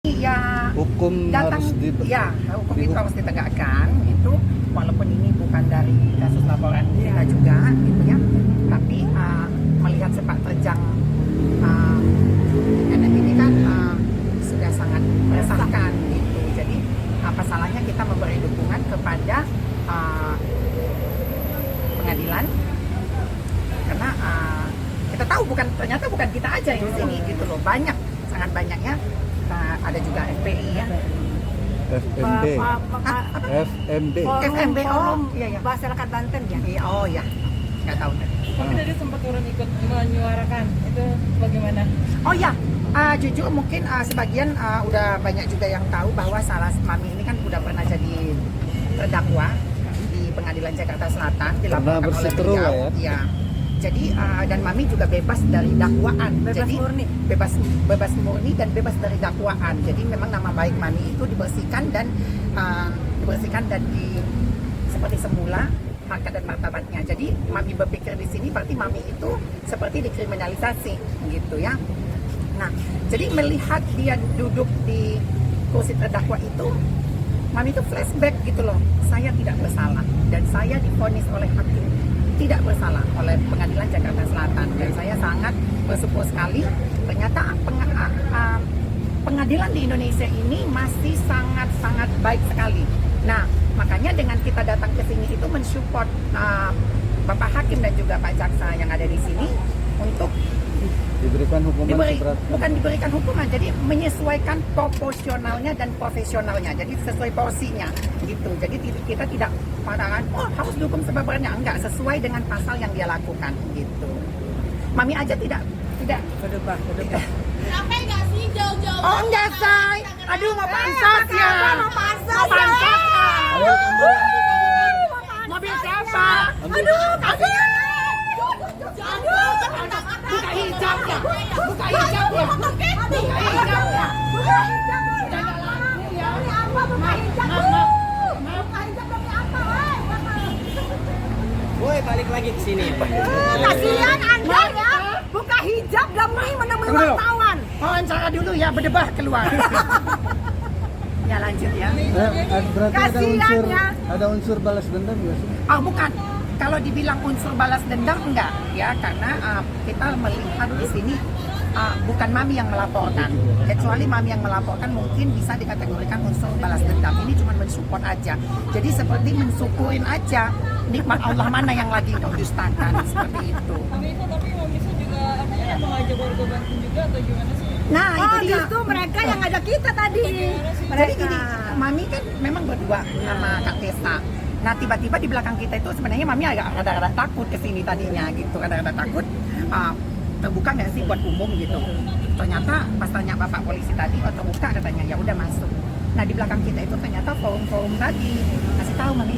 Ya, Hukum datang harus ya, hukum itu harus ditegakkan. Itu walaupun ini bukan dari kasus laporan kita juga, gitu ya. Tapi melihat sepak terjang NF ini kan sudah sangat meresahkan gitu. Jadi apa salahnya kita memberi dukungan kepada pengadilan, karena kita tahu ternyata bukan kita aja yang di sini gitu loh, banyak, sangat banyaknya. Ada juga FPI ya, FMB, FMB, FMB, oh iya ya, masyarakat Banten ya. oh ya, nggak tahu tadi. Tapi tadi sempat turun ikut menyuarakan, itu bagaimana? Oh ya, jujur mungkin sebagian udah banyak juga yang tahu bahwa Mami ini kan udah pernah jadi terdakwa di Pengadilan Jakarta Selatan, dilaporkan oleh berseteru beliau. Ya. Jadi dan Mami juga bebas dari dakwaan, Bebas murni. bebas murni dan bebas dari dakwaan. Jadi memang nama baik Mami itu dibersihkan dan seperti semula harkat dan martabatnya. Jadi Mami berpikir di sini berarti Mami itu seperti dikriminalisasi gitu ya. Nah, jadi melihat dia duduk di kursi terdakwa itu, Mami itu flashback gitu loh. Saya tidak bersalah dan saya divonis oleh hakim tidak bersalah oleh Pengadilan Jakarta Selatan, dan saya sangat bersyukur sekali ternyata pengadilan di Indonesia ini masih sangat baik sekali. Nah, makanya dengan kita datang ke sini itu mensupport Bapak Hakim dan juga Pak Jaksa yang ada di sini untuk diberikan hukuman seberat. Bukan diberikan hukuman, jadi menyesuaikan proporsionalnya dan profesionalnya, jadi sesuai porsinya gitu. Jadi kita tidak pandangan harus dihukum seberat-beratnya, enggak, sesuai dengan pasal yang dia lakukan gitu. Mami aja tidak Berdebah. Kenapa enggak sih jauh-jauh? Oh enggak, say. Aduh, mau pansos ya. Mau pansos ya. Ayo, Mobil siapa? Aduh, kasihan. Buka hijabnya. Buka hijabnya. Buka hijabnya. Woi, balik lagi ke sini. Kasihan Anda ya. Buka hijab demi menemui wartawan. Wawancara dulu ya, berdebah keluar. Ya lanjut ya. Berarti Kasihan ya. ada unsur balas dendam nggak sih? Oh bukan, kalau dibilang unsur balas dendam enggak ya, karena kita melihat di sini bukan Mami yang melaporkan, kecuali Mami yang melaporkan mungkin bisa dikategorikan unsur balas dendam. Ini cuma mensupport aja, jadi seperti mensyukurin aja nikmat Allah mana yang lagi mendustakan seperti itu. Tapi Mami juga mengajak warga Banten juga atau gimana sih? Nah itu dia. Justru mereka yang ngajak kita tadi. Jadi gini, Mami kan memang berdua sama Kak Tessa. Nah tiba-tiba di belakang kita itu sebenarnya Mami agak rada-rada takut kesini tadinya gitu, rada-rada takut terbuka nggak sih buat umum gitu. Ternyata pas tanya Bapak polisi tadi, terbuka katanya, ya udah masuk. Nah di belakang kita itu ternyata forum-forum tadi kasih tahu Mami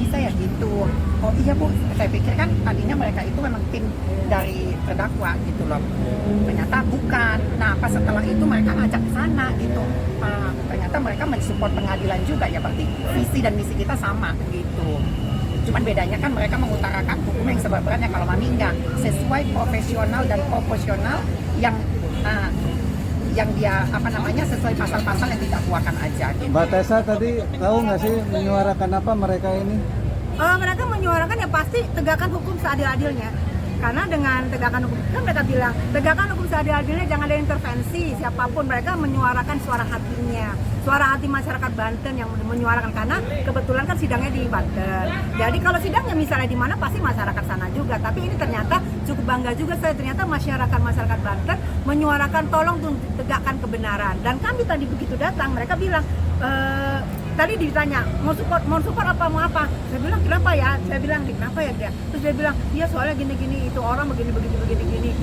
saya gitu. Oh iya Bu, saya pikir kan tadinya mereka itu memang tim dari terdakwa gitu loh. Ternyata bukan. Nah pas setelah itu mereka ngajak ke sana gitu. Ternyata mereka mensupport pengadilan juga, ya berarti visi dan misi kita sama gitu. Cuman bedanya kan mereka mengutarakan hukum yang seberat-beratnya, kalau Mami enggak, sesuai profesional dan proporsional yang dia sesuai pasal-pasal yang didakwakan aja gitu. Mbak Tessa tadi tahu nggak sih menyuarakan apa mereka ini? Mereka menyuarakan ya pasti tegakkan hukum seadil-adilnya. Karena dengan tegakkan hukum, kan mereka bilang tegakkan hukum seadil-adilnya, jangan ada intervensi siapapun. Mereka menyuarakan suara hatinya, suara hati masyarakat Banten yang menyuarakan, karena kebetulan kan sidangnya di Banten. Jadi kalau sidangnya misalnya di mana pasti masyarakat sana juga. Tapi ini ternyata cukup bangga juga saya, ternyata masyarakat Banten menyuarakan tolong tegakkan kebenaran. Dan kami tadi begitu datang mereka bilang tadi ditanya mau support apa mau apa, saya bilang kenapa ya, dia, terus dia bilang iya soalnya gini itu orang begini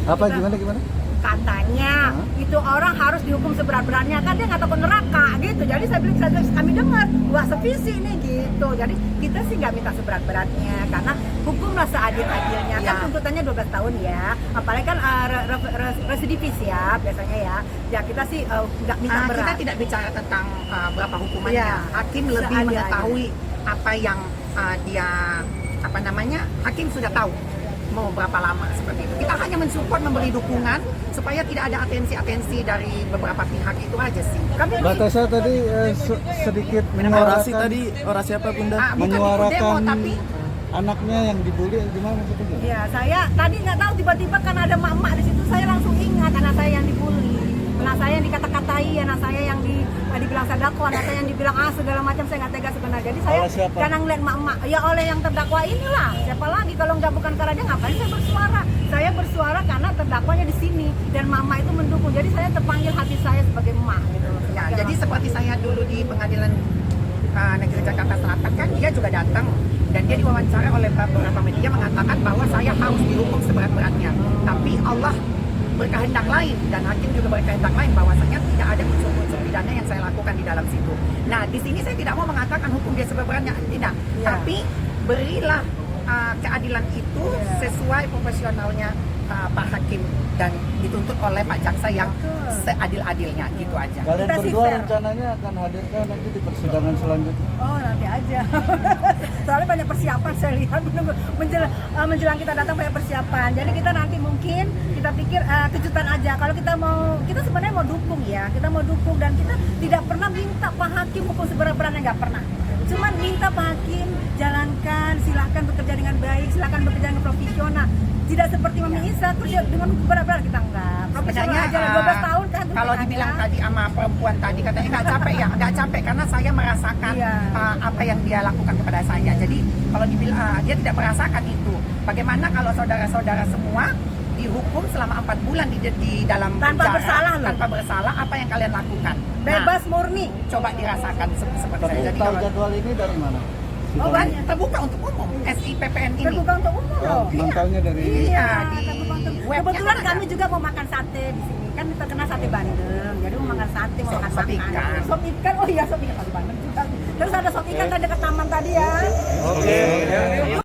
Apa kita, gimana? katanya itu orang harus dihukum seberat-beratnya, kan dia nggak takut neraka gitu. Jadi saya bilang, kami dengar wah sevisi nih gitu. Jadi kita sih nggak minta seberat-beratnya, karena hukumlah seadil-adilnya. Kan tuntutannya 12 tahun ya, apalagi kan residivis ya biasanya ya kita sih nggak minta berat. Kita tidak bicara tentang berapa hukumannya. Hakim lebih mengetahui apa yang hakim sudah tahu mau berapa lama seperti itu. Kita hanya mensupport, memberi dukungan supaya tidak ada atensi-atensi dari beberapa pihak, itu aja sih. Kami Mbak Tessa tadi sedikit Orasi menyuarakan tadi, orasi apa Bunda? bukan ikut demo menyuarakan tapi anaknya yang dibully gimana maksudnya? Ya, saya tadi nggak tahu tiba-tiba kan ada mak-mak di situ, saya langsung ingat anak saya yang dibully, anak saya yang dikata-katai, anak saya yang dibilang sadako, anak saya yang dibilang segala macam, saya nggak tega sebenarnya. Jadi saya Oleh siapa? karena ngeliat mak-mak, ya oleh yang terdakwa inilah. Siapa lagi kalau nggak bukan karena dia, ngapain saya bersuara? Saya bersuara karena terdakwanya di sini dan mak-mak itu mendukung. Jadi saya terpanggil hati saya sebagai emak gitu loh. ya, jadi seperti saya dulu di pengadilan negeri Jakarta Selatan kan dia juga datang dan dia diwawancara oleh beberapa media mengatakan bahwa saya harus dihukum seberat-beratnya. Tapi Allah berkehendak lain dan hakim juga berkehendak lain bahwasanya tidak ada unsur-unsur pidana yang saya lakukan di dalam situ. Nah, di sini saya tidak mau mengatakan hukum dia seberat-beratnya, tidak. Ya. Tapi berilah keadilan itu sesuai profesionalnya Pak Hakim dan dituntut oleh Pak Jaksa yang seadil-adilnya, gitu aja. Kalian Kita sih berdua fair. rencananya akan hadirkan nanti di persidangan selanjutnya. Oh, nanti aja. Soalnya banyak persiapan saya lihat menjelang kita datang banyak persiapan. Jadi kita nanti mungkin kita pikir kejutan aja. Kalau kita sebenarnya mau dukung ya. Kita mau dukung dan kita tidak pernah minta Pak Hakim hukum seberat-beratnya, nggak pernah. Cuman minta Pak Hakim jalankan, silakan bekerja dengan baik, silakan bekerja dengan profesional. Tidak seperti Mami Isa kerja dengan hukum berat-berat, kita enggak. Profesional Sebenarnya aja 12 tahun kan. kalau dibilang tadi sama perempuan tadi katanya nggak capek, ya nggak capek karena saya merasakan Iya. apa yang dia lakukan kepada saya. Jadi kalau dibilang dia tidak merasakan itu, bagaimana kalau saudara-saudara semua dihukum selama 4 bulan di dalam Tanpa penjara, bersalah loh. tanpa bersalah, apa yang kalian lakukan? Bebas murni. Coba dirasakan seperti Tapi saya. Jadi tahu kalau jadwal ini dari mana? Oh, banyak. terbuka untuk umum SIPPN ini. Terbuka untuk umum loh. Mantaunya dari Iya, di terbuka untuk- webnya Kebetulan kan ada. kami juga mau makan sate di sini. Kan terkenal sate Bandeng. Jadi mau makan sate, mau makan Sop makan. ikan. Sop ikan. Oh iya, sop ikan sate Bandeng juga. Terus ada sop ikan kan dekat taman tadi ya.